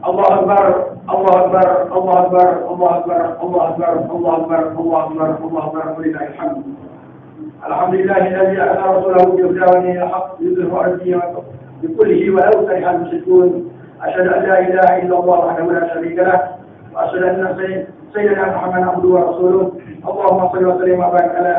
الله أكبر الله أكبر الله أكبر الله أكبر الله أكبر الله أكبر الله أكبر الله أكبر ولله الحمد. الحمد لله الذي أرسل رسوله بالهدى ودين الحق ليظهره على الدين بكله ولو كره المشركون. أشهد أن لا إله إلا الله وحده لا شريك له وأشهد أن سيدنا محمدا عبده ورسوله. اللهم صل وسلم وبارك على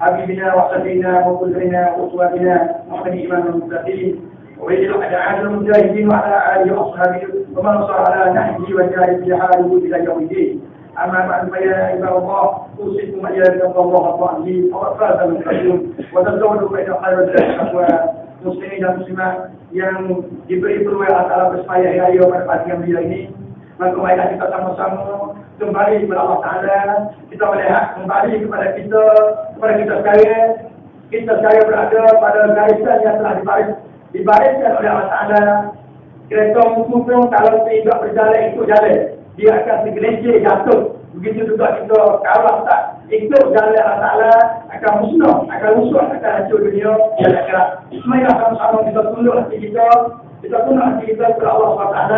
حبيبنا وسيدنا وقدرنا وأسوتنا محمد إمام المتقين وإلى الأعداء المجاهدين وعلى آله وأصحابه ومن صار على نهجه وجاهد في حاله إلى يوم الدين. أما بعد فيا عباد الله أوصيكم أن تقوا الله طاعته وقد فاز المتقون وتزودوا فإن خير الزاد تقوى. Muslimin dan muslimat yang diberi peluang Allah bersemaya hari pada pagi yang mulia ini, maka marilah kita sama-sama kembali kepada Allah Taala. Kita melihat kembali kepada kita sekalian. Kita sekalian berada pada garisan yang telah dibariskan oleh Allah Taala. Kereta mumpung kalau tidak berjalan ikut jalan, dia akan tergelincir jatuh. Begitu juga kita kalau tak ikut jalan Allah Taala akan musnah, akan hancur dunia dan akhirat. Marilah sama-sama kita tunduk hati kita kepada Allah SWT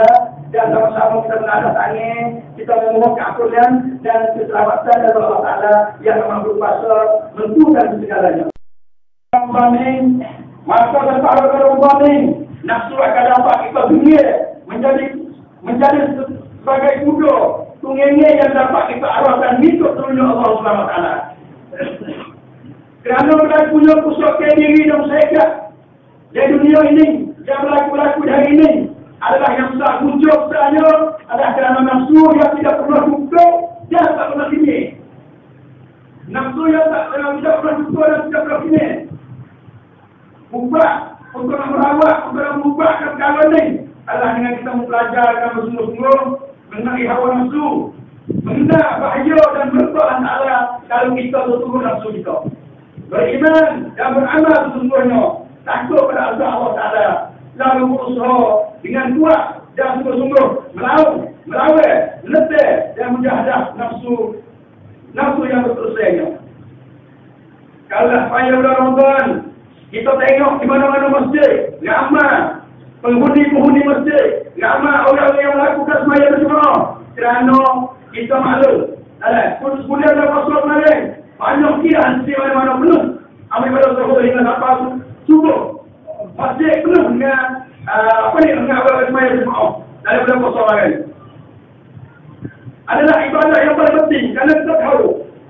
dan sama-sama kita menandatangani, kita memohon keampunan dan keselamatan dari Allah Taala yang mampu berkuasa menentukan segalanya. Banding, maka secara banding, nafsu akan dapat kita dunia menjadi sebagai kuda tungengnya yang dapat kita arahkan mengikut tunjuk Allah SWT. Kerana mereka punya pusat diri dan sehat di dunia ini, yang berlaku-laku hari ini adalah yang tak muncul sahaja adalah kerana nafsu yang tidak pernah cukup dan tak pernah sini. Nafsu yang tidak pernah cukup dan tidak pernah sini. Ubah untuk merawat, untuk mengubahkan perkara ini adalah dengan kita mempelajarkan bersungguh-sungguh mengenai hawa nafsu, mengenal bahaya dan bertolak Allah kalau kita bersungguh nafsu kita. Beriman dan beramal sesungguhnya, takut pada Allah Taala, lalu berusaha dengan kuat dan sungguh-sungguh melawan, letih dan menjahadah nafsu yang berterusnya. Kalau payah bulan Ramadan, kita tengok di mana-mana masjid, ramai penghuni masjid, ramai orang-orang yang melakukan sembahyang berjemaah kerana kita maklum. Kuliah dah pasal kemarin, banyak kira hansi mana-mana penuh. Ambil pada sahabat dengan apa tu? Subuh. Masjid penuh dengan dengan orang sembahyang berjemaah daripada pasal kemarin. Adalah ibadah yang paling penting kerana kita tahu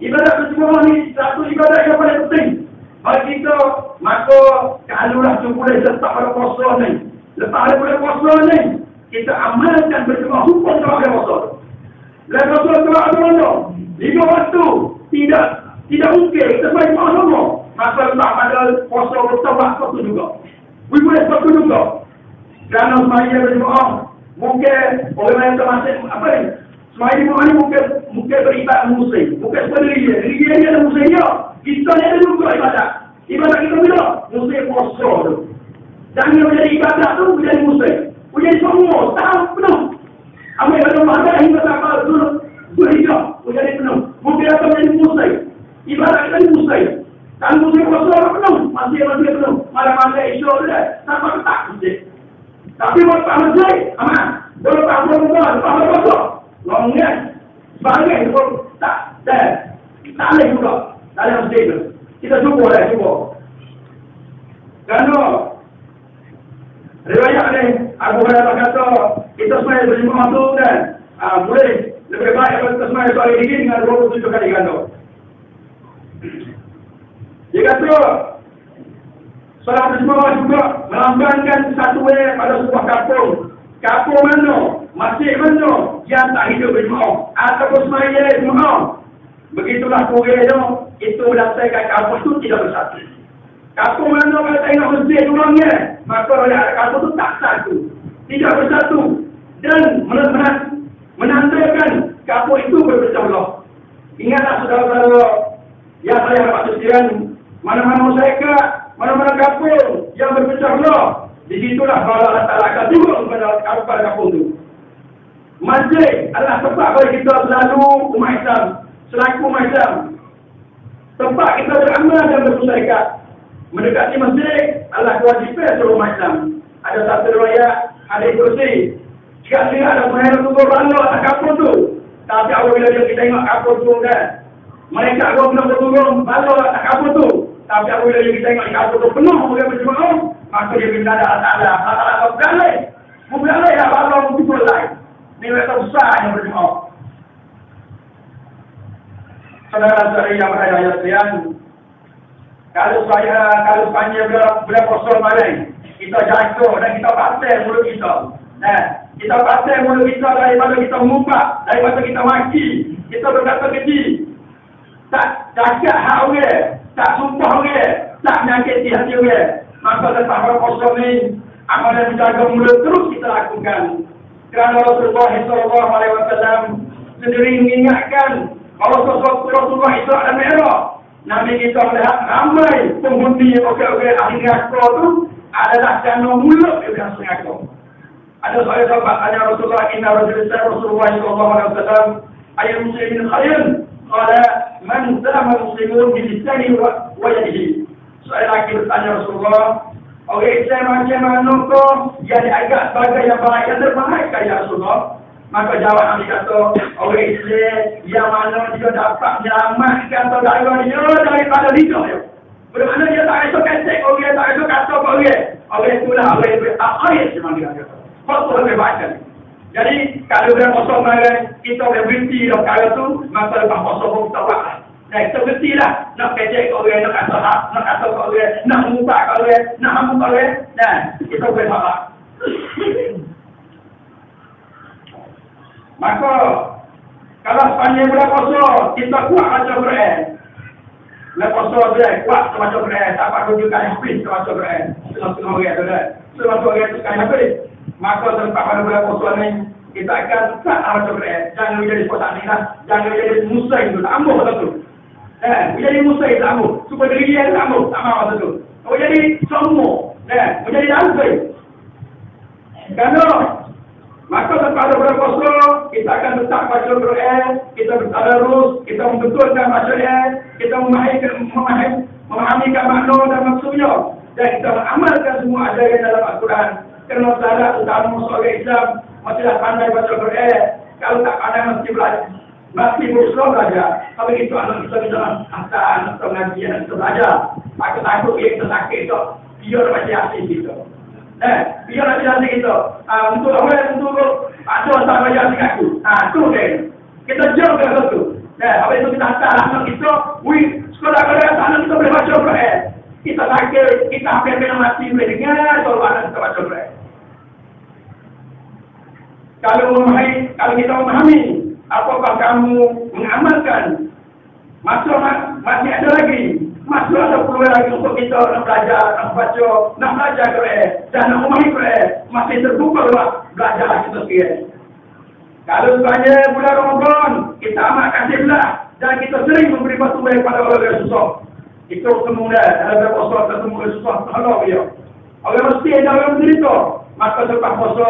ibadah berjemaah ni satu ibadah yang paling penting bagi kita. Maka kalaulah kita boleh letak pada puasa ni, lepas daripada puasa ni kita amalkan berjemaah hukum terakhir puasa. Dan puasa terakhir mana? 5 waktu tidak mungkin sebaik mana. Maka letak pada puasa bertambah satu juga. Boleh satu juga. Kerana semaya berjemaah mungkin orang yang termasuk apa ni? Semaya berjemaah ni mungkin beribadat muslim, bukan sendiri dia ada muslimnya. Kita ni ada juga ibadat. Ibadat kita bila? Muslim puasa tu. Jangan menjadi ibadat tu menjadi muslim. Menjadi semua, tahu penuh. Ambil pada mana hingga sampai berhijrah, menjadi penuh. Mungkin akan menjadi muslim. Ibadat kita ni muslim. Dan muslim puasa penuh, masih penuh. Malam-malam isyak tu dah, sampai ketak masjid. Tapi lepas masjid, aman. Lepas puasa, ngomongnya, sebagai pun tak boleh juga. Tak boleh masjid tu. Kita cuba. Kerana riwayat ni Abu Hurairah kata kita semua berjemaah tu kan boleh lebih baik kalau kita semua soal ini dengan 27 kali ganda. Dia kata solat berjemaah juga melambangkan kesatuan pada sebuah kampung. Kampung mana, masjid mana yang tak hidup berjemaah ataupun semaya berjemaah. Begitulah Korea itu mendapatkan kampung itu tidak bersatu. Kampung mana kalau tengok masjid orangnya, maka oleh kampung itu tak satu, tidak bersatu dan menandakan kampung itu berpecah belah. Ingatlah saudara-saudara yang saya dapat sekalian, mana-mana masyarakat, mana-mana kampung yang berpecah belah, di situlah kalau Allah Taala akan turun kepada kampung itu. Masjid adalah tempat bagi kita selalu umat Islam. Selaku macam tempat kita beramal dan bersyarikat. Mendekati masjid adalah kewajipan seluruh umat Islam. Ada satu riwayat hadis kursi Jika dia ada pengen tunggu bangga tak kapur tu. Tapi apabila dia kita tengok kapur tu kan, mereka kalau kena bertolong bangga tak kapur tu. Tapi apabila dia kita tengok kapur tu penuh boleh berjemaah, maka dia minta Allah Taala. Allah Taala bergalai. Bergalai dah bangga betul lain. Ini mereka besar yang berjemaah. Saudara-saudara yang berada di sekalian, kalau bila kosong malam, kita jatuh dan kita pasal mulut kita. Kita pasal mulut kita daripada kita mengumpat, daripada kita maki, kita berkata keji. Tak cakap hak orang, tak sumpah orang, tak menyakiti hati orang. Maka lepas berkosong ni, amal yang menjaga mulut terus kita lakukan. Kerana Rasulullah SAW sendiri mengingatkan bahawa sosok Rasulullah Isra dan Mi'raj, Nabi kita melihat ramai penghuni okey-okey ahli neraka tu adalah kerana mulut dia berasa neraka. Ada seorang sahabat tanya Rasulullah, inna Rasulullah SAW ayat muslimin khair, qala man salama muslimun bi lisanihi wa yadihi. Seorang lelaki bertanya Rasulullah, orang Islam macam mana kau yang dianggap sebagai yang baik, yang terbaik ya Rasulullah? Maka jawab Nabi kata, orang Islam yang mana dia dapat menyelamatkan saudaranya daripada lidah dia. Bermakna dia tak esok ketek orang, tak esok kata orang. Orang itulah orang yang berakhir memang dia kata. Kau lebih baca. Jadi, kalau dia kosong malam, kita boleh berhenti dalam perkara tu, maka lepas kosong pun kita buat lah. Dan kita berhenti lah. Nak ketek orang, nak kata hak, nak kata orang, nak mengumpat orang, nak hamuk orang. Dan kita boleh buat lah. Maka kalau sepanjang bulan puasa kita kuat baca Quran. Bulan puasa dia kuat baca Quran, tak apa tunjuk kali habis baca Quran. Setengah orang tu dah. Setengah orang tu kali habis. Maka selepas pada bulan puasa ni kita akan tak baca Quran. Jangan menjadi puasa ni lah. Jangan menjadi musa itu, tak ambuh betul. Menjadi musa itu tak ambuh. Supaya diri dia tak ambuh, tak mahu betul. Menjadi sombong, menjadi langsai. Kerana maka kepada bulan puasa kita akan tetap baca Quran, kita bertadarus, kita membetulkan bacaan, kita memahami makna dan maksudnya, dan kita mengamalkan semua ajaran dalam Al-Quran. Kerana syarat utama seorang Islam mestilah pandai baca Quran. Kalau tak pandai mesti belajar, mesti berusaha belajar. Kalau itu anak kita bisa hantar atau pengajian kita belajar. Aku takut kita sakit itu, biar macam asing kita. Biar nanti nanti kita untuk awal untuk ada tak bayar dekat aku. Tu dia. Kita jauh ke situ. Habis itu kita hantar anak kita, sekolah-sekolah anak kita boleh baca Quran. Kita sakit, kita hampir mati boleh dengar kalau anak kita baca Quran. Kalau kita memahami, apakah kamu mengamalkan? Masih ada lagi. Masih ada peluang lagi untuk kita nak belajar, nak baca, nak belajar Quran dan nak memahami Quran. Masih terbuka luas belajar kita sekalian. Kalau sepanjang bulan Ramadan, kita amat kasihlah dan kita sering memberi bantuan kepada orang yang susah. Itu semula dalam puasa ketemu orang susah, tolong dia. Orang mesti ada orang menderita. Maka selepas puasa,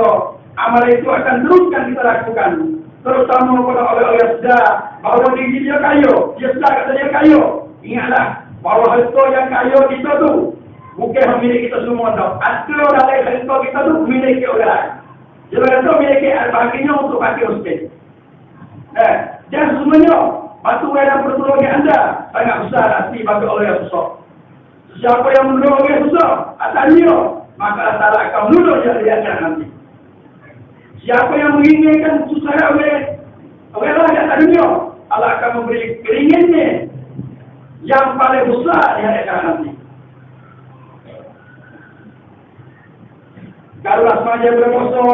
amal itu akan teruskan kita lakukan. Terutama kepada orang-orang yang sedar bahawa diri dia kaya, dia sedar kata dia kaya. Ingatlah bahawa harta yang kaya kita tu bukan milik kita semua tau. Ada dalam harta kita tu milik orang lain. Jadi harta milik baginya untuk pakai miskin. Dan semuanya bantuan dan pertolongan anda sangat besar hati bagi orang yang susah. Siapa yang menolong orang yang susah asalnya, maka Allah Ta'ala akan menolong dia nanti. Siapa yang menginginkan susah orang lain atas dunia, Allah akan memberi keringinnya yang paling besar di akhirat nanti. Kalau sepanjang bulan puasa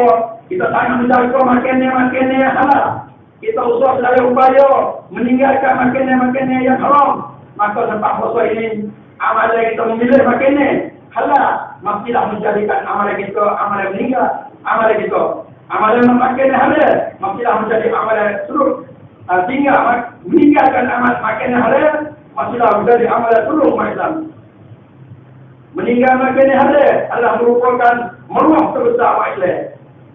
kita sangat menjaga makannya halal, kita usaha sedaya upaya meninggalkan makannya yang haram. Maka selepas puasa ini amalan kita memilih makannya halal, mestilah menjadikan amalan kita amalan meninggal, amalan kita amalan memakannya halal, mestilah menjadi amalan seluruh tinggal meninggalkan amal makannya halal. Masihlah menjadi amalan seluruh umat Islam. Meninggal makannya halal adalah merupakan maruah terbesar umat Islam.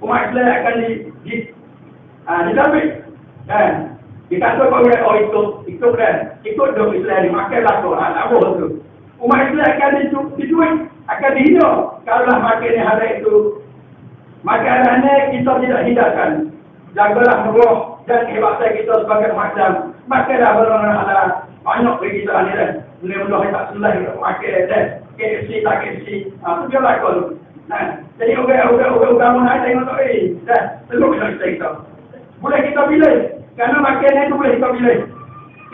Umat Islam akan didapik. Dikata kau ikut dan ikut dong Islam dimakanlah Quran. Apa itu? Umat Islam akan dicuik, akan dihina. Kalaulah makannya halal itu Makanan kita tidak hindahkan. Jagalah roh dan kehebatan kita sebagai macam. Makanlah barang halal. Banyak bagi kita ni dah. Mula-mula tak selai makan dah. KFC tak KFC. Tu dia lakon. Jadi orang mana tengok tak dah. Telur kita. Boleh kita pilih. Kerana makanan itu boleh kita pilih.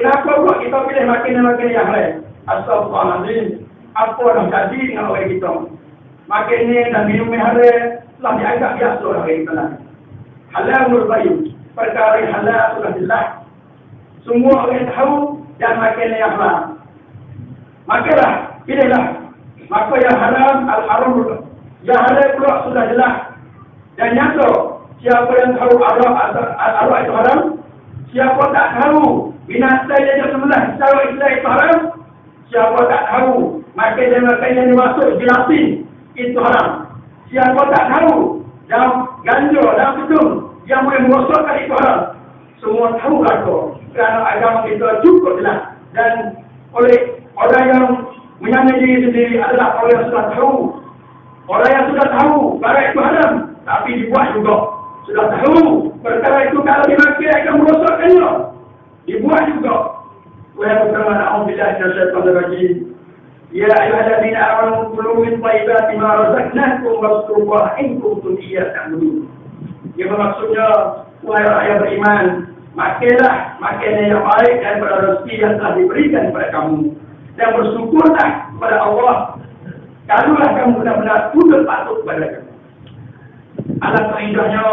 Kenapa buat kita pilih makanan yang lain? Astagfirullahaladzim. Apa dah jadi dengan orang kita? Makanan dan minum yang halal telah dianggap biasa orang kita lah. Halal murbayu. Perkara yang halal sudah jelas. Semua orang tahu dan makanan yang halal. Makanlah, pilihlah. Maka yang haram, al-haram. Yang halal pula sudah jelas. Dan nyata, siapa yang tahu arwah itu haram, siapa tak tahu binatang yang sebelah secara Islam itu haram, siapa tak tahu makanan yang dimasuk gelatin itu haram, siapa tak tahu dalam ganja, dalam gedung yang boleh merosakkan itu haram, semua tahu aku. Kerana agama kita cukup jelas. Dan oleh orang yang menyangka diri sendiri adalah orang yang sudah tahu. Orang yang sudah tahu barang itu haram, tapi dibuat juga. Sudah tahu perkara itu kalau dimakai akan merosakkannya, dibuat juga. Wa berfirman a'udzubillahi minasyaitonir rajim. Ya ayyuhalladzina amanu kulu min thayyibati ma razaqnakum waskurullaha in kuntum iyyahu ta'budun. Ia bermaksudnya, wahai orang yang beriman, makanlah makanan yang baik daripada rezeki yang telah diberikan kepada kamu, dan bersyukurlah kepada Allah kalaulah kamu benar-benar tunduk patuh kepada kamu. Alangkah indahnya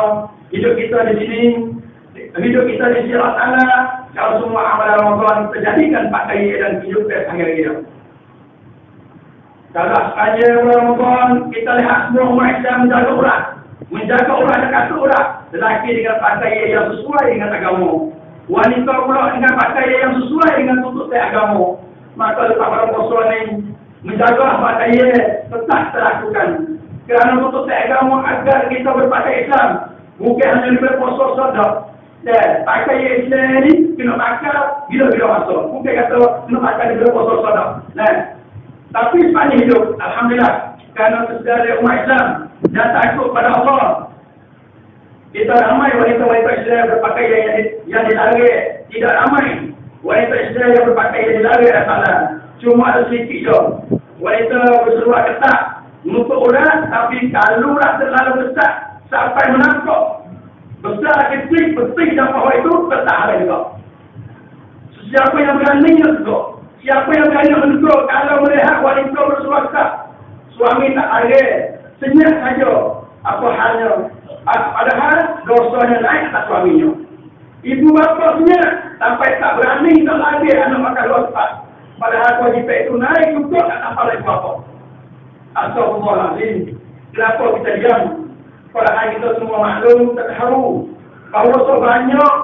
hidup kita di sini, hidup kita di sisi Allah Ta'ala, kalau semua amalan Ramadan terjadikan pakai dan hidup sehari-hari. Kalau sekali Ramadan kita lihat semua umat Islam menjaga urat dan kata urat. Lelaki dengan pakaian yang sesuai dengan agama, wanita pula dengan pakaian yang sesuai dengan tuntutan agama. Maka lepas pada puasa ini menjaga pakaian tetap terlakukan kerana tuntutan agama agar kita berpakaian Islam, bukan hanya berpuasa saja. Dan pakaian Islam ini kena pakai bila-bila masa, bukan kata kena pakai bila puasa saja. Tapi sepanjang hidup, alhamdulillah, kerana sesuai umat Islam dan takut pada Allah, kita ramai wanita-wanita Islam berpakaian yang dilarang. Tidak ramai wanita Islam yang berpakaian yang dilarang asalan. Cuma ada sedikit je wanita berseluar ketat menutup urat, tapi kalau urat terlalu besar sampai menampak besar kecil penting dan bawah itu tetap ada juga. Siapa yang berani juga, siapa yang berani menegur kalau melihat wanita berseluar ketat, suami tak ada, senyap saja, apa halnya? Padahal dosanya naik atas suaminya. Ibu bapa senyap sampai tak berani nak lagi anak makan luar tempat. Padahal kewajipan itu naik juga tak nampak ibu bapa. Astagfirullahaladzim. Kenapa kita diam? Padahal kita semua maklum, tak tahu bahawa sebanyak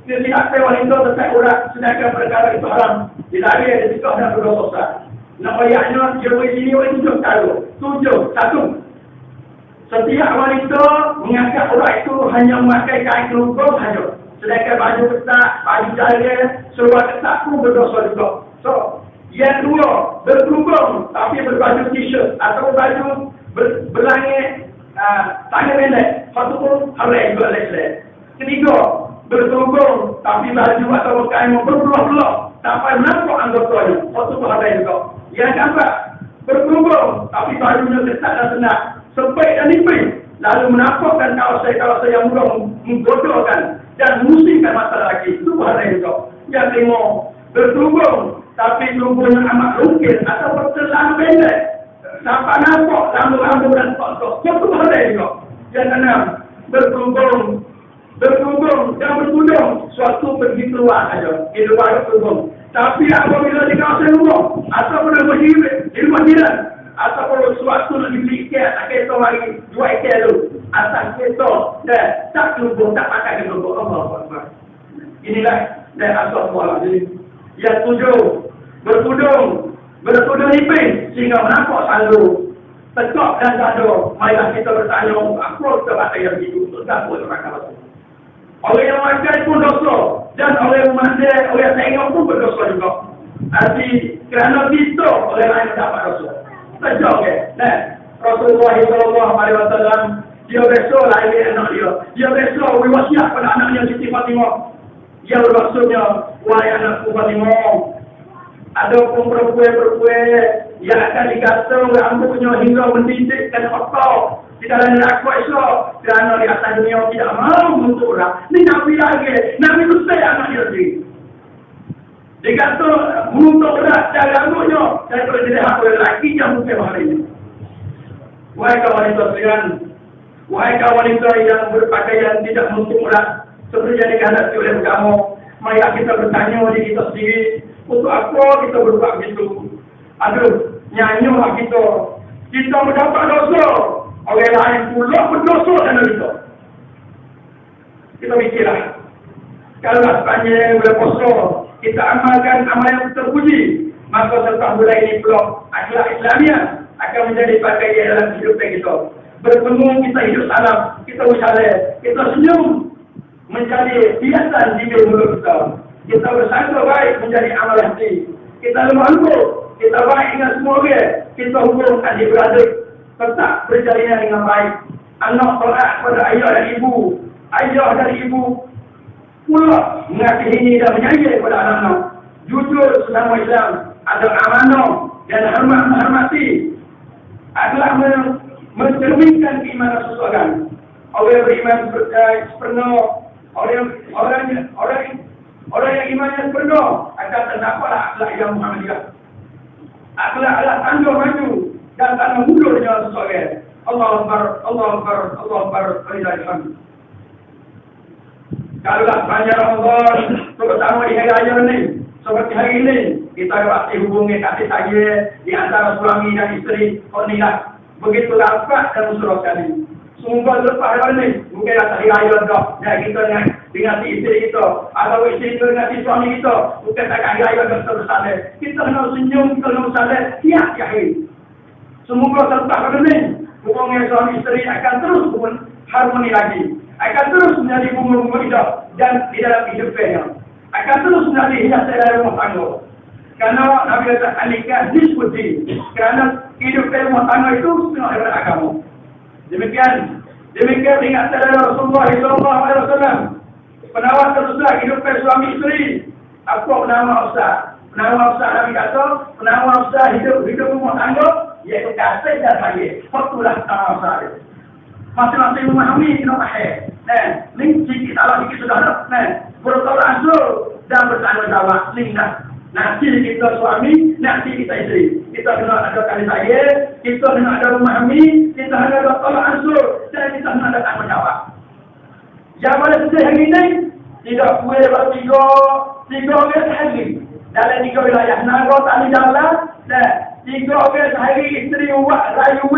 tidak wanita tetap urat sedangkan perkara itu haram. Dilari ada sikap dan berdosa. Nak bayaknya dia boleh sini boleh tunjuk tahu. Tunjuk satu. Setiap wanita mengangkat urat itu hanya memakai kain kelungkung saja. Sedangkan baju ketat, baju jari, seluar ketat pun berdosa juga. So, yang dua, berkelungkung tapi berbaju t-shirt atau baju berlangit tangan pendek. Satu pun haram juga Islam. Ketiga, berkelungkung tapi baju atau kain berbelah-belah sampai nampak anggotanya. Satu pun haram juga. Yang keempat, berkelungkung tapi bajunya ketat dan senang, sempit dan nipis, lalu menampakkan kawasan-kawasan yang mudah menggodohkan dan musingkan mata lelaki. Itu bahaya juga. Yang kelima, berkelungkung tapi kelungkungnya amat rungkit atau terlalu pendek sampai nampak lambu-lambu dan tok-tok. Itu bahaya juga. Yang keenam, berkelungkung dan bertudung suatu pergi keluar saja, di luar berkelungkung. Tapi apabila di kawasan umum ataupun di rumah jiran ataupun suatu nak dibeli ikan, tak kira lagi 2 ikan tu atas kereta dan tak kelubung, tak pakai kelubung. Allah. Inilah dan Astagfirullahaladzim. Yang tujuh, bertudung nipis sehingga menampak saldo, tekak dan dada. Marilah kita bertanya, apa kita pakai yang begitu untuk dapur orang. Orang yang makan pun dosa, dan orang yang mandi, orang yang tengok pun berdosa juga. Arti kerana kita orang lain dapat dosa. Sejak Rasulullah SAW Dia besok lahir anak dia. Dia besok berwasiat pada anaknya Siti Fatimah. Dia bermaksudnya, wahai anakku Fatimah, ada perempuan-perempuan yang akan dikata rambutnya hingga mendidikkan otak di dalam neraka esok kerana di atas dunia tidak mahu untuk orang. Ini Nabi lagi. Nabi itu saya anak dia sendiri. Dikata menuntut berat dan rambutnya daripada dilihat oleh lelaki yang mungkin hari ini. Wahai kawan wanita sekalian, wahai kawan wanita yang berpakaian tidak menutup berat seperti yang dikatakan oleh kamu, mari kita bertanya diri kita sendiri, untuk apa kita berbuat begitu? Aduh, nyanyi kita. Kita mendapat dosa. Orang lain pula berdosa dalam kita. Kita fikirlah. Kalau sepanjang bulan puasa, kita amalkan amal yang terpuji, maka selepas bulan ini pula akhlak Islamiah akan menjadi pakaian dalam hidup kita. Bertemu kita hidup salam, kita bersalah, kita senyum, menjadi hiasan di mulut kita. Kita bersangka baik menjadi amal hati. Kita lemah lembut, kita baik dengan semua orang. Kita hubung adik-beradik, tetap berjalinan dengan baik. Anak taat pada ayah dan ibu, ayah dan ibu pula mengasihi dan menyayangi kepada anak-anak. Jujur sesama Islam, ada amanah dan menghormati adalah mencerminkan keimanan seseorang. Orang yang beriman sepenuh, orang yang imannya sepenuh akan terdapatlah akhlak yang Muhammadiyah. Akhlak adalah tanggung maju dan tak mundur dengan seseorang. Allahu Akbar, Allahu Akbar, Allahu Akbar, walillahil hamd. Kalaulah sepanjang Ramadan, terutama di hari raya ini, seperti hari ini, kita dapat hubungi kasih sayang di antara suami dan isteri. Oh inilah begitu rapat dan mesra sekali. Semoga lepas hari ini, bukanlah hari raya dah. Dan kita dengan si isteri kita, atau isteri kita dengan si suami kita, bukan tak hari raya dah bersama. Kita kena senyum, kita kena bersama tiap-tiap hari. Semoga selepas hari ini, hubungan suami isteri akan terus harmoni lagi. Akan terus menjadi bunga-bunga indah dan di dalam hidupnya. Akan terus menjadi hias dalam rumah tangga. Kerana Nabi kata alikah diskusi. Kerana hidup rumah tangga itu setengah daripada agama. Demikian ingat dari Rasulullah SAW. Penawar teruslah hidup suami isteri. Apa penawar Ustaz? Penawar Ustaz Nabi kata, penawar Ustaz hidup rumah tangga, iaitu kasih dan sayang. Itulah penawar Ustaz. Masing-masing memahami kena faham. Ini sikit Allah sikit sudah ada. Bertolak ansur dan bertanggungjawab. Ini dah. Nanti kita suami, nanti kita isteri. Kita kena ada kasih sayang, kita kena ada memahami, kita kena ada tolak ansur, dan kita kena ada tanggungjawab. Yang pada setiap hari ini, tidak boleh tiga orang sehari. Dalam 3 wilayah Naga, Tali Jalan, dan 3 orang sehari isteri uwak, rayu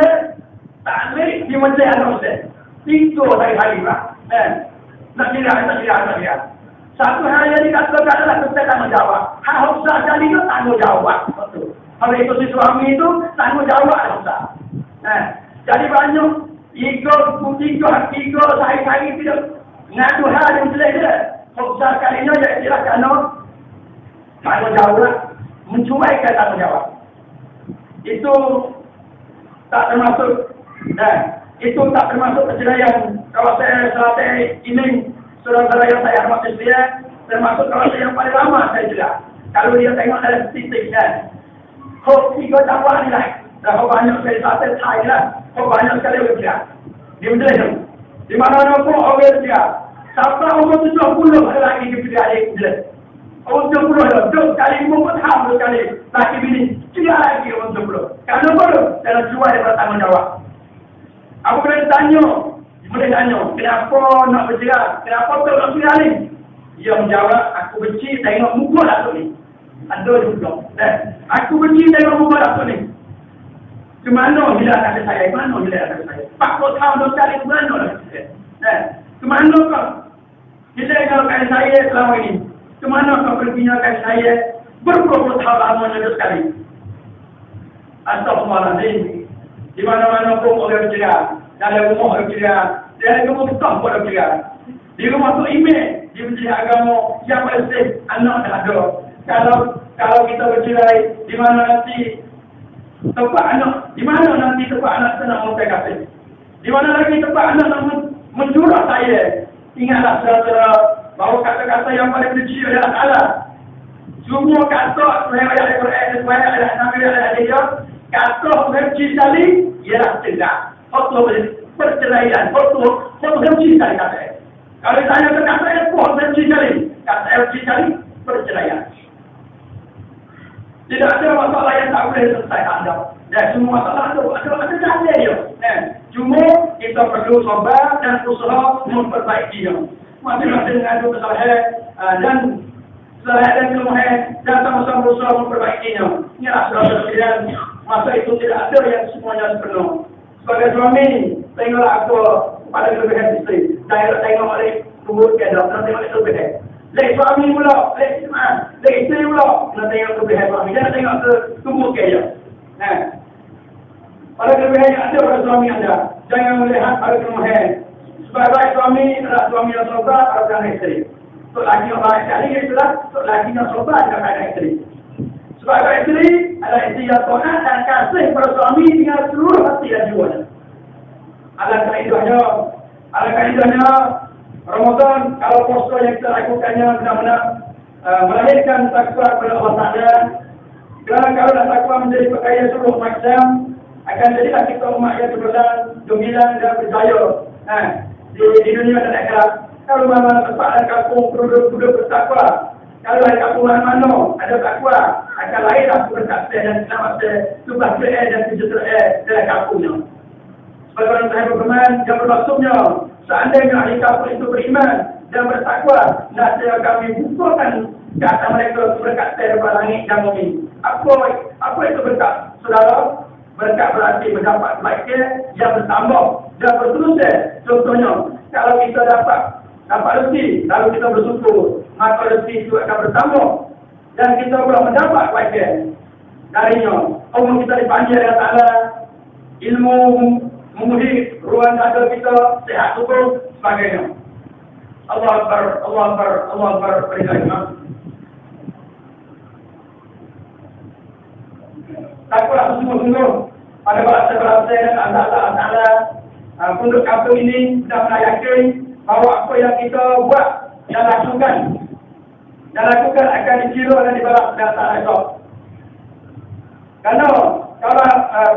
tak boleh di macam anak Ustaz. 3 hari lah. Tak kira. Satu hal yang dikatakan adalah kita tanggungjawab. Hak Ustaz jadi itu tanggungjawab. Kalau itu si suami itu tanggungjawab Ustaz. Jadi banyak 3 hari tidak ngadu hal yang jelek. Ustaz kalinya jadi silakan tanggungjawab. Mencubaikan tanggungjawab. Itu tak termasuk. Itu tak termasuk perceraian. Kalau saya selesai ini, saudara yang saya hormati dia, termasuk kalau saya yang paling lama saya juga. Kalau dia tengok dalam titiknya, kok 3 dakwah ni lah. Dah banyak saya selesai Thai lah. Kok banyak sekali bekerja. Di Malaysia. Di mana-mana pun orang bekerja. Sampai umur 70 ada lagi bekerja di Malaysia. Umur 70 dah. 2 kali, 4 tahun sekali. Laki bini. Tidak lagi umur 70. Kenapa tu? Dalam jual dia bertanggungjawab. Aku boleh tanya, kenapa nak bercerai? Kenapa tak nak bercerai ni? Dia menjawab, aku benci tengok muka datuk ni. Ada juga. Aku benci tengok muka datuk ni. Ke mana hilang kata saya? Ke mana hilang kata saya? 40 tahun dah cari ke mana lah kata saya? Ke mana kau? Hilang kalau kata saya selama ini. Ke mana kau perginya kata saya? Berpuluh-puluh tahun lamanya sekali. Astagfirullahaladzim. Di mana-mana pun orang bercerai. Dalam rumah orang bercerai. Dalam rumah besar pun orang bercerai. Di rumah tu email. Di bercerai agama. Yang pasti anak dah ada. Kalau kita bercerai, di mana nanti tempat anak. Di mana nanti tempat anak senang orang kasih. Di mana lagi tempat anda nak menjurah saya? Ingatlah saudara bahawa kata-kata yang paling benci adalah Allah. Semua kata sesuai ayat Al-Quran, sesuai ayat Nabi, ayat Hadis, kata benci sekali ialah tegak. Fatwa perceraian, fatwa benci sekali kata. Kalau saya kata saya pun benci sekali, kata saya benci sekali perceraian. Tidak ada masalah yang tak boleh selesai ada. Dan semua masalah ada jalan dia. Cuma kita perlu sabar dan usaha memperbaikinya. Masing-masing ada kesalahan dan kelemahan dan sama-sama berusaha memperbaikinya. Inilah saudara sekalian, masa itu tidak ada yang semuanya sempurna. Sebagai suami, tengoklah aku pada kelebihan isteri. Saya tengok oleh kubur kedok, nanti oleh kelebihan. Lek suami pula, lek isteri pula, kena tengok kelebihan suami. Jangan tengok ke kubur kedok. Pada kelebihan yang ada pada suami anda, jangan melihat pada kelemahan. Sebagai suami adalah suami yang sabar, adalah isteri. Untuk laki yang baik sekali, itulah untuk laki yang sabar adalah isteri. Sebagai isteri adalah isteri yang taat dan kasih pada suami dengan seluruh hati dan jiwanya. Alangkah indahnya Ramadan, kalau puasa yang kita lakukannya benar-benar melahirkan takwa kepada Allah Ta'ala. Kerana kalau dah takwa menjadi pakaian seluruh umat Islam, akan jadilah kita umat yang berjalan, gemilang dan berjaya di dunia dan akhirat. Kalau mana-mana tempat dan kampung penduduk bertakwa, kalau ada kampung mana-mana ada takwa, akan lahirlah berkat dan selamat subah dan sejahtera dalam kampungnya. Sebagaimana saya berfirman yang bermaksudnya, seandainya ahli kampung itu beriman dan bertakwa, nasib kami bukakan ke atas mereka berkat daripada langit dan bumi. Apa itu berkat, saudara? Berkat berarti mendapat kebaikan yang bertambah dan berterusan. Contohnya, kalau kita dapat rezeki, lalu kita bersyukur, maka rezeki itu akan bertambah dan kita pula mendapat kebaikan darinya. Allah kita dipanggil Allah Ta'ala, ilmu memenuhi ruang dada kita, sehat tubuh, sebagainya. Allah Akbar, Allah Akbar, Allah Akbar, berikan. Takutlah sungguh-sungguh pada bahasa dan Allah Ta'ala. Penduduk kampung ini benar-benar yakin bahawa apa yang kita buat dan lakukan akan dikira dan dibalas dan tak esok. Kerana kalau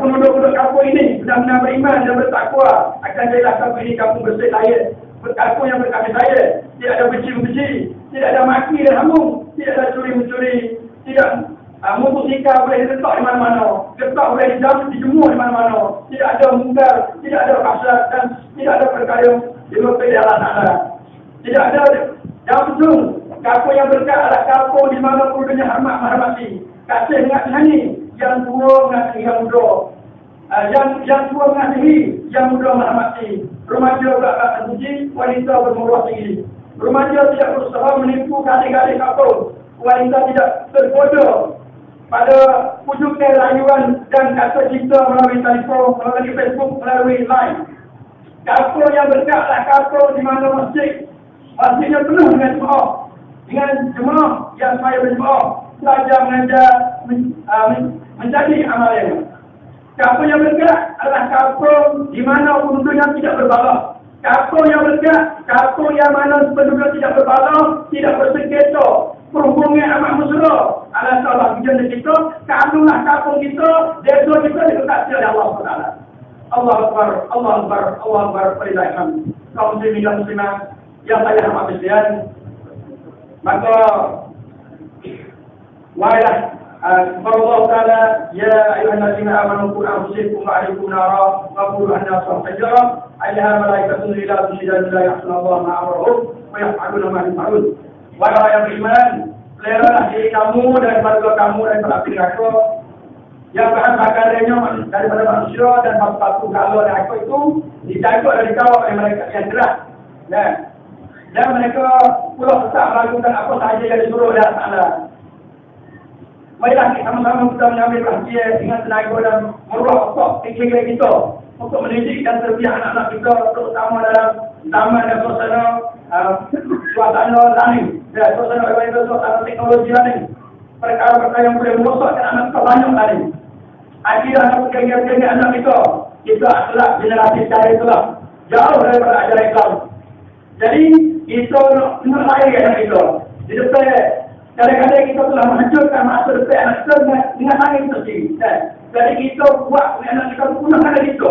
penduduk kampung ini benar-benar beriman dan bertakwa, akan jadilah kampung ini kampung bersih layak, kampung yang berkasih saya. Tidak ada benci-benci, tidak ada maki dan hamung, tidak ada curi-mencuri, tidak musika boleh diletak di mana-mana, letak boleh dijemur di mana-mana, tidak ada mungkar, tidak ada kasar dan tidak ada perkara yang dimurkai Allah Ta'ala. Tidak ada yang betul. Kampung yang berkat adalah kampung di mana penduduknya hormat menghormati, kasih mengasihi, yang tua mengasihi yang muda, yang tua mengasihi, yang muda menghormati. Remaja berakhlak terpuji, wanita bermuruah tinggi. Remaja tidak berusaha menipu gadis-gadis kampung. Wanita tidak tergoda pada pujukan rayuan dan kata cinta melalui telefon, melalui Facebook, melalui line. Kampung yang berkat adalah kampung di mana masjidnya penuh dengan jemaah yang saya berjemaah, belajar mengajar, menjadi amalan. Kampung yang berkat adalah kampung di mana penduduknya tidak berbalas. Kampung yang berkat, kampung yang mana penduduk tidak berbalas, tidak bersengketa. Perhubungan amat mesra. Allah Ta'ala bijak kita, kandunglah kampung kita, desa kita diberkati oleh Allah Ta'ala. Allah Akbar, Allah Akbar, Allah Akbar, walillahilhamd. Kaum muslimin dan muslimah yang saya hormati sekalian, maka wailah Allah Ta'ala, ya ayyuhallazina amanu qu anfusakum wa ahlikum nara wa qulu anna sahajara ayyaha malaikatun ila tusyidun la yahsunallaha ma'amruhum wa yaf'aluna ma yaf'alun. Wahai yang beriman, peliharalah diri kamu dan keluarga kamu dan api neraka yang bahan bakarnya daripada manusia dan batu kalau neraka itu dijaga dan dikawal oleh mereka yang jelas. Dan mereka pula tetap melakukan apa sahaja yang disuruh oleh Allah Ta'ala. Marilah sama-sama kita mengambil perhatian dengan tenaga dan meruah otak fikir kita untuk mendidik dan terbiak anak-anak kita, terutama dalam zaman dan suasana lain, dan suasana teknologi lain. Perkara-perkara yang boleh merosakkan anak kita banyak lain. Akidah dan perkara-perkara anak kita kita akhlak generasi sekarang itulah jauh daripada ajaran Islam. Jadi kita nak lahir anak kita. Di depan kadang-kadang kita telah menghancurkan masa depan anak kita dengan tangan kita sendiri. Jadi kita buat anak kita punah anak kita.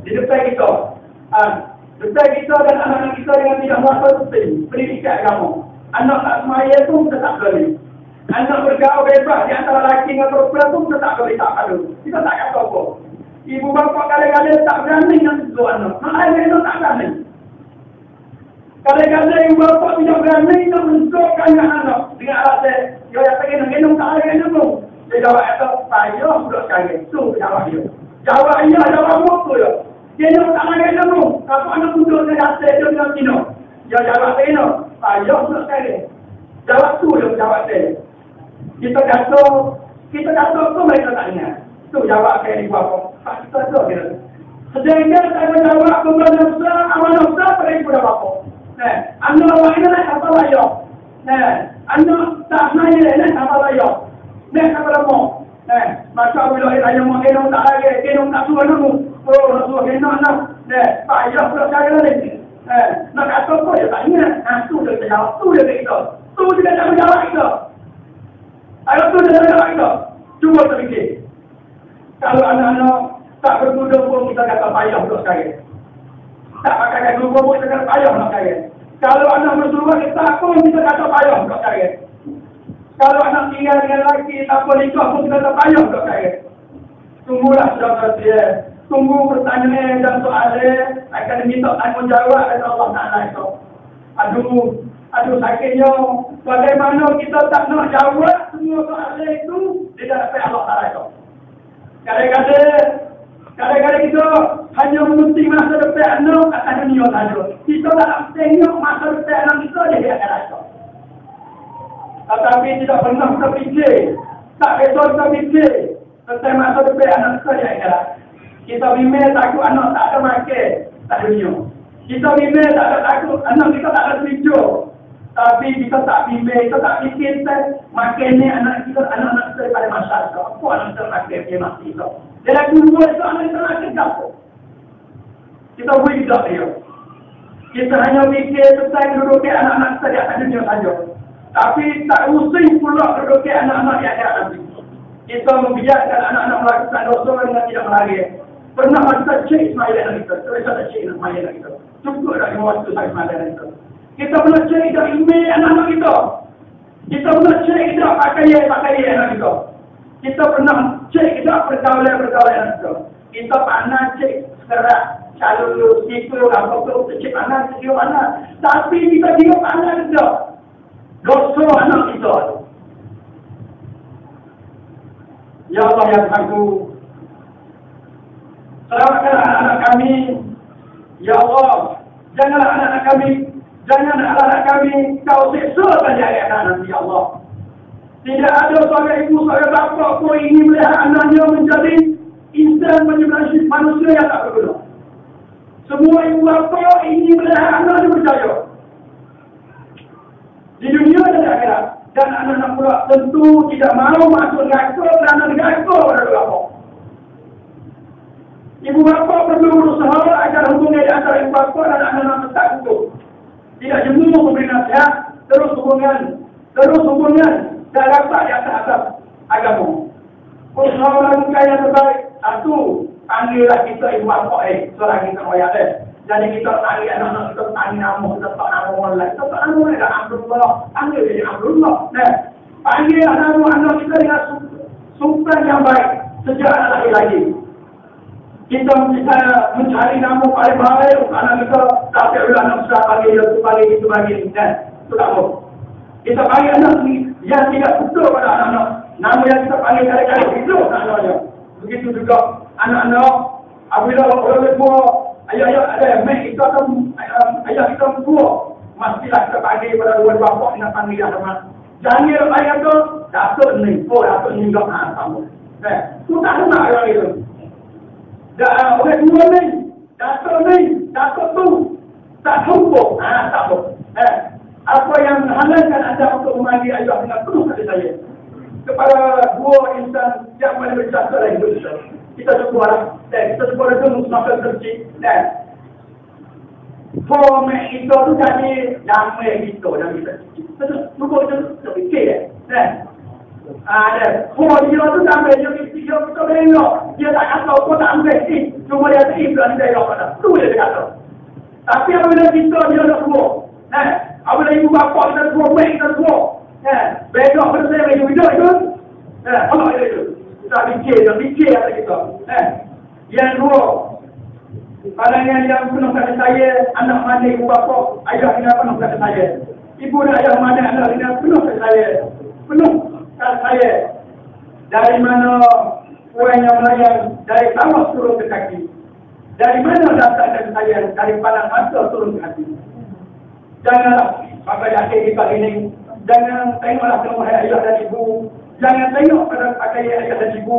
Di depan kita. Depan kita dan anak-anak kita dengan tidak merasa penting pendidikan agama. Anak tak semaya pun tetap boleh. Anak bergaul bebas di antara lelaki dengan perempuan pun tetap boleh tak ada. Kita tak kata apa. Ibu bapa kadang-kadang tak berani nak sentuh anak. Anak tak berani. Kadang-kadang ibu bapa tidak berani nak menentukan anak dengan alasan dia yang pengen nak tak ada gendong. Dia jawab atau payah budak sekarang. Itu jawab dia. Jawab iya, jawab apa ya. Dia tak ada gendong. Kalau anak budak dia rasa dia dengan Cina. Dia jawab dia. Payah budak sekarang. Jawab tu dia jawab dia. Kita kata tu mereka tak ingat. Tu jawab saya ibu bapa. Kita tu dia. Sehingga saya jawab kepada besar, amanah besar pada ibu dan bapa. Anak awak ini nak apa layak? Anak tak maya nak apa layak? Nak apa lama? Maka bila dia yang mengenang tak lagi, kenang tak suruh kamu. Oh, nak suruh kenang nak. Payah pula saya lagi. Nak kata apa dia tak ingat. Tu dia jawab, tu dia kita. Tu dia tak menjawab kita. Ayat tu dia jawab kita. Cuba terfikir. Kalau anak-anak tak bergudung pun kita kata payah untuk saya. Tak pakai gudung pun kita kata payah untuk saya. Kalau anak bersuruh kita pun kita kata payah untuk saya. Kalau anak tinggal dengan lelaki tak boleh nikah pun kita kata payah untuk saya. Tunggulah saudara dia. Tunggu pertanyaan dan soalan akan diminta tanggungjawab oleh Allah Taala itu. Aduh sakitnya. Bagaimana kita tak nak jawab semua soalan itu di hadapan Allah Taala itu. Kadang-kadang kita hanya menuntut masa depan anak atas dunia saja. Kita tak nak tengok masa depan anak kita di akhirat itu. Tetapi tidak pernah kita fikir, tak betul kita fikir tentang masa depan anak kita di akhirat. Kita bimbing takut anak tak ada makan tak dunia. Kita bimbing tak ada takut anak kita tak ada tujuh. Tapi kita tak bimbing, kita tak fikir makannya anak kita daripada masyarakat. Apa anak kita makan dia mati itu. Dia dah kumpul itu anak kita nak kerja. Kita boleh tidak dia. Kita hanya fikir tentang kedudukan anak-anak kita di atas dunia saja. Tapi tak using pula kedudukan anak-anak di akhirat nanti. Kita membiarkan anak-anak melakukan dosa dengan tidak melari. Pernah kita cek Ismail anak kita. Kita tak cek Ismail anak kita. Cukup dah 5 waktu saya Ismail anak kita. Kita pernah cek dah email anak-anak kita. Kita pernah cek dah pakaian anak kita. Kita pernah cek dah pergaulan anak kita. Kita pernah cek sekarang calon itu apa tu cek anak cek anak. Tapi kita juga anak kita. Dosa anak kita. Ya Allah yang aku. Selamatkan anak-anak kami. Ya Allah, janganlah anak-anak kami, janganlah anak kami kau siksa saja anak nanti ya Allah. Tidak ada seorang ibu, seorang bapa pun ingin melihat anaknya menjadi insan manusia yang tak berguna. Semua ibu bapa ingin melihat anaknya berjaya di dunia dan di akhirat. Dan anak-anak pula tentu tidak mahu masuk neraka kerana neraka pada bapa. Ibu bapa perlu berusaha agar hubungan di antara ibu bapa dan anak-anak tetap utuh. Tidak jemu memberi nasihat, terus hubungan dan rapat di atas agama. Usaha melakukan yang terbaik. Satu, panggillah kita ibu bapa seorang kita royak Jadi kita panggil anak-anak kita panggil nama, kita tak nama orang lain. Kita tak nama orang lain, Abdullah. Panggil jadi Abdullah. Panggil anak-anak kita dengan sumpah yang baik. Sejak anak lagi. Kita mencari nama paling baik untuk anak kita. Tapi bila anak besar panggil itu panggil. Itu tak boleh. Kita panggil anak yang tidak betul pada anak-anak. Nama yang kita panggil kali-kali itu anak-anaknya. Begitu juga anak-anak. Apabila orang tua ayah ada kita akan ayah kita tua mestilah kita panggil pada dua bapa dengan panggil yang sama. Jangan ayah tu datuk ni, datuk ni enggak sama. Tu tak nak orang itu. Dah orang tua ni, datuk tu tak cukup, tak cukup. Apa yang halalkan anda untuk memanggil ayah dengan penuh kasih sayang kepada dua insan yang mana berjasa dalam hidup kita. kita cukup dan kita cukup ada musnah tercik dan form itu tu jadi nama kita dan kita cukup itu terfikir dan ada form dia tu sampai dia kita belok dia tak kata kau tak ambil ni cuma dia terima dia pada tu dia kata tapi apabila kita dia dah semua apabila ibu bapa kita semua mek kita semua belok bersama ibu itu Allah itu tak fikir ada kita yang dua pandangan yang penuh kasih saya anak mana ibu bapa ayah kita penuh kasih saya ibu dan ayah mana anak kita penuh kasih saya dari mana orang yang melayang dari sawah turun ke kaki dari mana datang kasih saya dari padang mata turun ke hati janganlah pakai akhir kita ini jangan tengoklah semua ayah dan ibu jangan tengok pada pakaian ayah dan ibu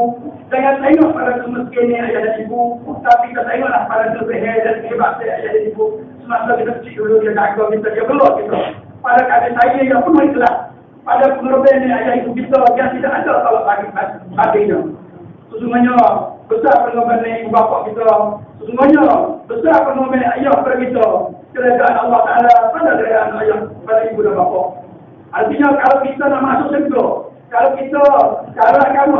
jangan tengok pada kemiskinan ayah dan ibu tapi kita tengoklah pada kelebihan dan kehebasan ayah dan ibu semasa kita kecil dulu dia jaga kita dia belok kita pada kasih saya yang penuh ikhlas pada pengorbanan ayah ibu kita yang tidak ada kalau bagi hatinya sesungguhnya besar pengorbanan ibu bapa kita sesungguhnya besar pengorbanan ayah kepada kita kerajaan Allah Ta'ala pada kerajaan ayah pada ibu dan bapa artinya kalau kita nak masuk syurga kalau kamu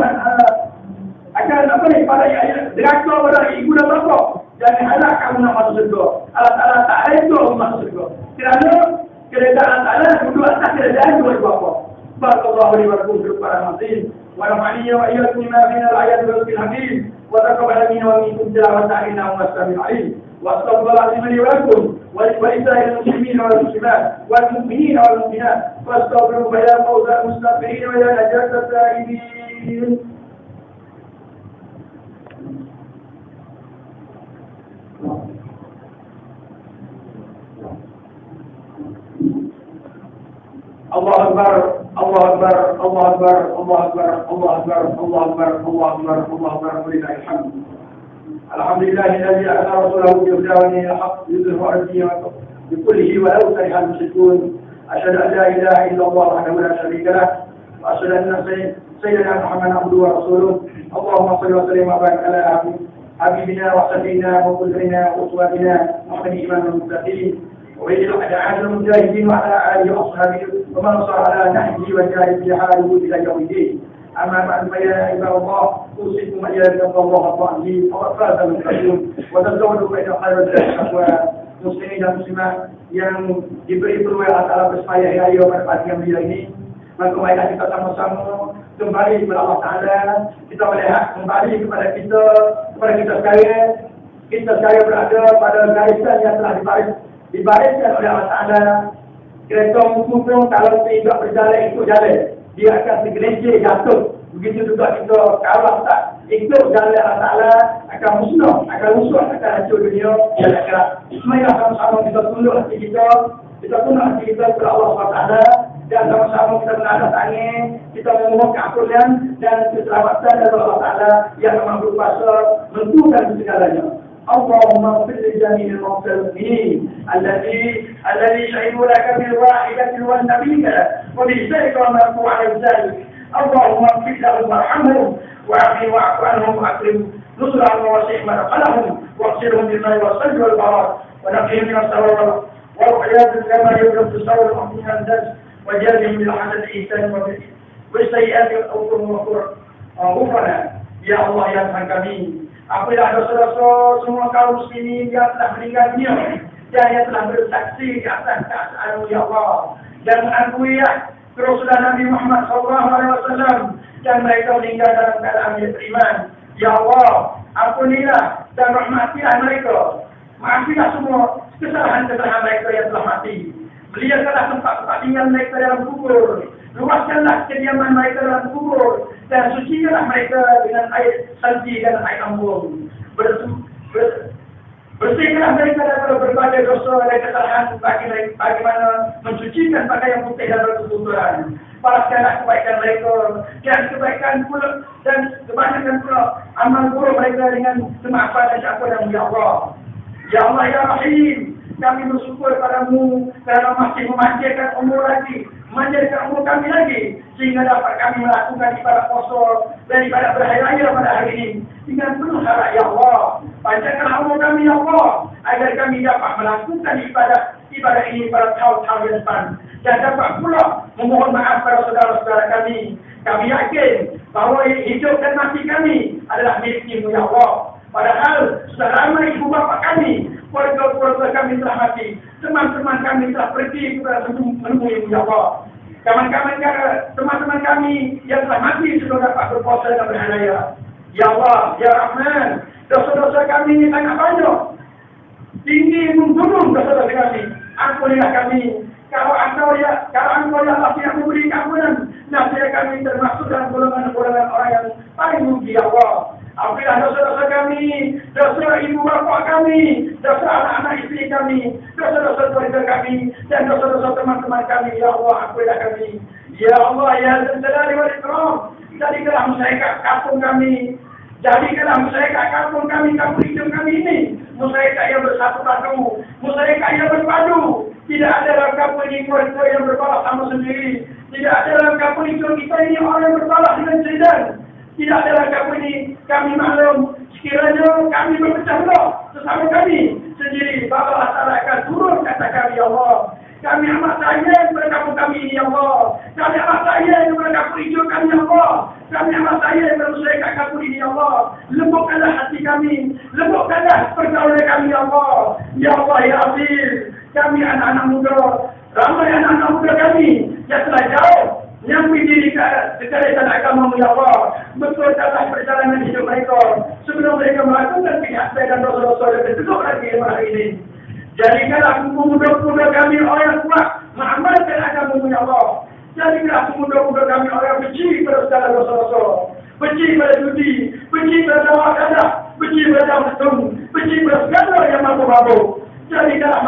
akan apa ni pada ayah deraka pada ibu dan bapa jangan harap kamu nak masuk syurga Allah Ta'ala tak reda masuk syurga kerana kerajaan Allah Ta'ala duduk atas kerajaan dua bapa barakallahu li wa lakum fil Qur'an azim wa nafa'ani wa iyyakum bima fihi al-ayati wal hakim wa taqabbal minna wa minkum tilawata innahu was-sami'ul 'alim wa astaghfirullaha li wa lakum wa lisa'iril muslimin wal muslimat wal mu'minina wal mu'minat fastaghfiruhu ya fawzal mustaghfirin wa ya najatat ta'ibin Allah Akbar, Allah Akbar, Allah Akbar, Allah Akbar, Allah Akbar, Allah Akbar, Allah Akbar, Allah Akbar, walillahil hamd. Alhamdulillah alladhi arsa rasulahu bil huda wa dinil haqq yudhhiru ad-dina bi kullihi wa law kariha al-mushrikun. Ashhadu an la ilaha illallah wahdahu la sharika lah wa ashhadu anna sayyidina Muhammadan abduhu wa rasuluh. Allahumma salli wa sallim wa barik ala habibina wa sayyidina wa qudrina wa uswatina Muhammadin imamil muttaqin. وإلى الأعداء المجاهدين وعلى آله وأصحابه ومن صار على نهجه وجاهد في حاله إلى يوم الدين أما بعد فيا عباد الله أوصيكم إياكم تقوى الله العظيم فقد فاز المتقون وتزودوا فإن خير الزاد تقوى muslimin dan muslimat yang diberi peluang Allah bersemayah hari pada pagi yang mulia ini maka marilah kita sama-sama kembali kepada Allah Ta'ala kita melihat kembali kepada kita sekalian berada pada garisan yang telah dibariskan oleh Allah Ta'ala kereta mumpung kalau tidak berjalan ikut jalan dia akan tergelincir jatuh begitu juga kita kalau tak ikut jalan Allah Ta'ala akan musnah akan hancur dunia dan akhirat marilah sama-sama kita tunduk hati kita kepada Allah SWT dan sama-sama kita menadah tangan kita memohon keampunan dan keselamatan dari Allah Ta'ala yang memang berkuasa menentukan segalanya اللهم اغفر لجميع الموتى المؤمنين الذي شهدوا لك بالواحدة والنبي وبذلك ومرفوع على ذلك اللهم اغفر لهم وارحمهم واعفهم واعف عنهم واكرم نزلهم ووسع مدخلهم واغسلهم بالماء والثلج والبراد ونقهم من السرور والعياذ كما يبلغ التصور من الدرس وجازهم بالحسن الاحسان والسيئات غفرنا يا الله يا Tuhan kami apabila dosa-dosa semua kaum muslimin yang telah meninggal dunia dan yang telah bersaksi di atas keasaan ya Allah dan mengakui Rasulullah Nabi Muhammad SAW dan mereka meninggal dalam keadaan yang beriman ya Allah ampunilah dan rahmatilah mereka maafilah semua kesalahan-kesalahan mereka yang telah mati beliaulah tempat tinggal mereka dalam kubur luaskanlah kediaman mereka dalam kubur dan sucikanlah mereka dengan air salji dan air embun. Bersihkanlah mereka daripada berbagai dosa dan kesalahan bagaimana mensucikan pakaian putih daripada kekotoran. Balaskanlah kebaikan mereka dan kebaikan pula dan kebanyakan pula amal buruk mereka dengan kemaafan dan keampunan ya Allah. Ya Allah ya Rahim, kami bersyukur padamu kerana masih memanjangkan umur lagi, manjadikan umur kami lagi, sehingga dapat kami melakukan ibadah puasa dan ibadah berhari raya pada hari ini dengan penuh harap. Ya Allah, panjangkanlah umur kami ya Allah, agar kami dapat melakukan ibadah ini pada tahun-tahun yang depan, dan dapat pula memohon maaf pada saudara-saudara kami. Kami yakin bahawa hidup dan mati kami adalah milik-Mu ya Allah. Padahal sudah ramai ibu bapa kami, keluarga kami telah mati, teman-teman kami telah pergi kepada menemui ya Allah. Teman-teman kami yang telah mati sudah dapat berpuasa dan berhari. Ya Allah, ya Rahman, dosa-dosa kami ini sangat banyak, tinggi menggunung dosa-dosa kami. Ampunilah kami. Kalau Engkau ya Allah yang memberi keampunan, nasib kami termasuk dalam golongan-golongan orang yang paling muji ya Allah. Ampunilah dosa-dosa kami, dosa ibu bapa kami, dosa anak-anak istri kami, dosa-dosa keluarga kami, dan dosa-dosa teman-teman kami. Ya Allah, ampunilah kami. Ya Allah, ya Jalali wal Ikram, jadikanlah masyarakat kampung kami, kampung hidup kami ini, masyarakat yang bersatu padu, masyarakat yang berpadu. Tidak ada dalam kampung ini keluarga yang berbalas sama sendiri. Tidak ada dalam kampung ini kita ini orang yang berbalas dengan cerdas. Tidak ada dalam kampung ini kami maklum sekiranya kami berpecah belah sesama kami sendiri. Bapak Allah akan turun kata kami ya Allah. Kami amat sayang kepada kampung kami ini ya Allah. Kami amat sayang kepada kampung hijau kami ya Allah. Kami amat sayang kepada masyarakat kampung ini ya Allah. Lembutkanlah hati kami, lembutkanlah pergaulan kami ya Allah. Ya Allah ya Aziz, kami anak-anak muda, ramai anak-anak muda kami yang telah jauh yang berdiri ke depan agama ya Allah, betulkanlah perjalanan hidup mereka sebelum mereka melakukan pihak dan dosa-dosa dan tertutup lagi hari ini. Jadikanlah pemuda-pemuda kami orang yang kuat mengamalkan agama ya Allah. Jadikanlah pemuda-pemuda kami orang yang benci pada segala dosa-dosa, benci pada judi, benci pada dakwah, benci pada mesum, benci pada segala yang mabuk-mabuk. Jadikanlah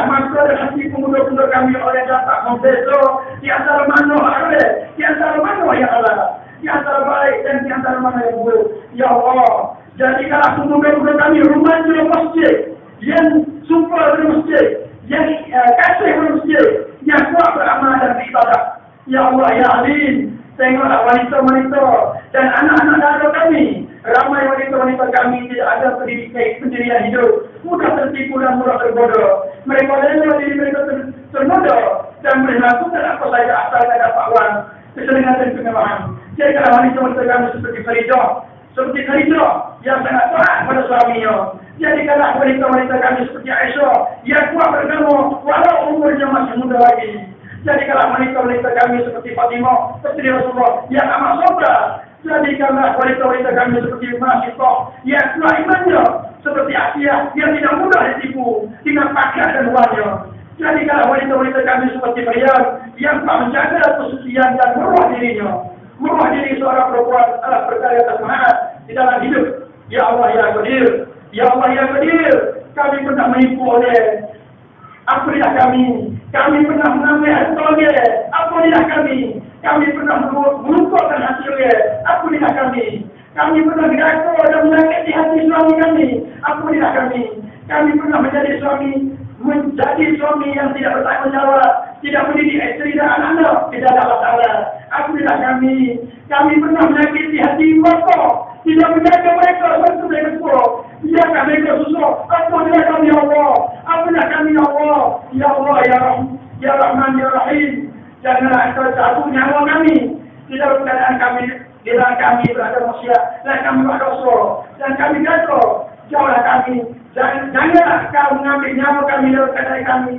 mata dan hati pemuda-pemuda kami oleh dapat membeza di antara mana ada, di antara mana yang halal, di antara baik dan di antara mana yang buruk. Ya Allah, jadikanlah pemuda-pemuda kami remaja masjid yang sumpah di masjid, yang kasih di masjid, yang kuat beramal dan beribadah. Ya Allah, ya Alim, tengoklah wanita-wanita dan anak-anak dara kami. Ramai wanita-wanita kami tidak ada pendirian hidup, mudah tertipu dan mudah tergoda. Mereka rela diri mereka ternoda dan melakukan apa saja asal dapat wang, kesenangan dan kemewahan. Jadikanlah wanita-wanita kami seperti Khadijah yang sangat taat pada suaminya. Jadikanlah wanita-wanita kami seperti Aisyah yang kuat beragama walau umurnya masih muda lagi. Jadikanlah wanita-wanita kami seperti Fatimah, istri Rasulullah yang amat sabar. Jadikanlah wanita-wanita kami seperti Mahasiswa yang kuat imannya, seperti Asiyah yang tidak mudah ditipu dengan pakaian dan uangnya. Jadikanlah wanita-wanita kami seperti Maryam yang tak menjaga kesucian dan meruah dirinya. Meruah diri seorang perempuan adalah perkara yang tersemangat di dalam hidup. Ya Allah ya Qadir, ya Allah ya Qadir, kami pernah menipu oleh ampunilah kami pernah mengambil harta, ampunilah kami pernah melupakan hasilnya, ampunilah kami pernah diraka dan menyakiti hati suami kami, ampunilah kami pernah menjadi suami yang tidak bertanggung jawab, tidak mendidik istri dan anak-anak, tidak ada masalah, ampunilah kami pernah menyakiti hati mereka, tidak menjaga mereka sampai mereka tua, biarkan mereka susah, ampunilah kami ya Allah, ampunilah kami ya Allah, ya Allah ya Rahman ya Rahim. Janganlah Engkau cabut nyawa kami di dalam keadaan kami berada manusia dan kami berdosa dan kami jatuh. Jauhlah kami. Janganlah Kau mengambil nyawa kami dalam keadaan kami.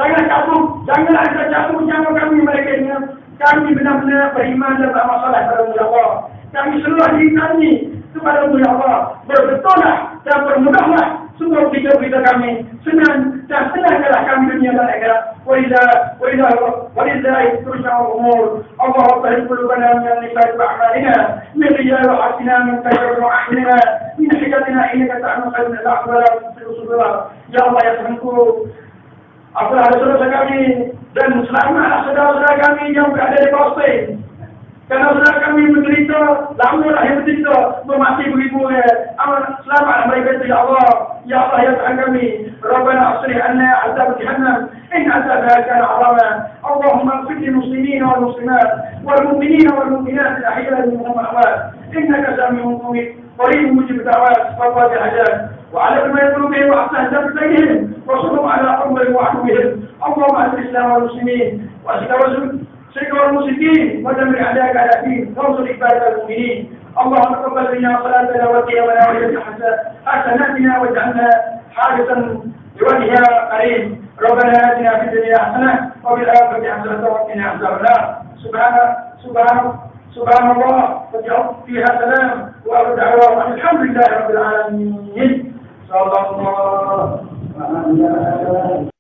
Janganlah Engkau cabut nyawa kami mereka ini. Kami benar-benar beriman dan tak masalah kepada Allah. Kami seluruh diri kami kepada Allah. Berbetullah dan bermudahlah semua berita-berita kami. Senangkanlah kami dunia dan akhirat. ولله ترجع الأمور. الله طهر قلوبنا من النفاق وأعمالنا من رجال وحسنا من خير وأعيننا من حجتنا إنك تعلم خير الأحوال وصدورا. Ya Allah ya Tuhanku, apalah saudara kami dan selamatlah saudara-saudara kami yang berada di Palestin. Karena saudara kami menderita, lama yang menderita, memati beribu. Selamatlah mereka itu ya Allah. Ya Allah ya Tuhan kami. Rabbana واصرف عنا عذاب جهنم إن عذابها كان عظاما. اللهم اغفر للمسلمين والمسلمات والمؤمنين والمؤمنات الأحياء منهم والأموات إنك سميع قريب مجيب الدعوات فقد الحاجات وعلى ما قلوبهم وأحسن تبتيهم وصلهم على قومهم وعدوهم. اللهم أعز الإسلام والمسلمين وأشكر المشركين ودمر أعداءك على دين وانصر عبادك المؤمنين. اللهم تقبل منا صلاتنا وقيامنا وجل حسناتنا واجعلنا حاجة بوجهها قريب. ربنا آتنا في الدنيا حسنة وفي الآخرة حسنة وقنا عذاب النار. سبحان الله واجعل فيها سلام وآخر دعواهم الحمد لله رب العالمين. صلى الله عليه وسلم.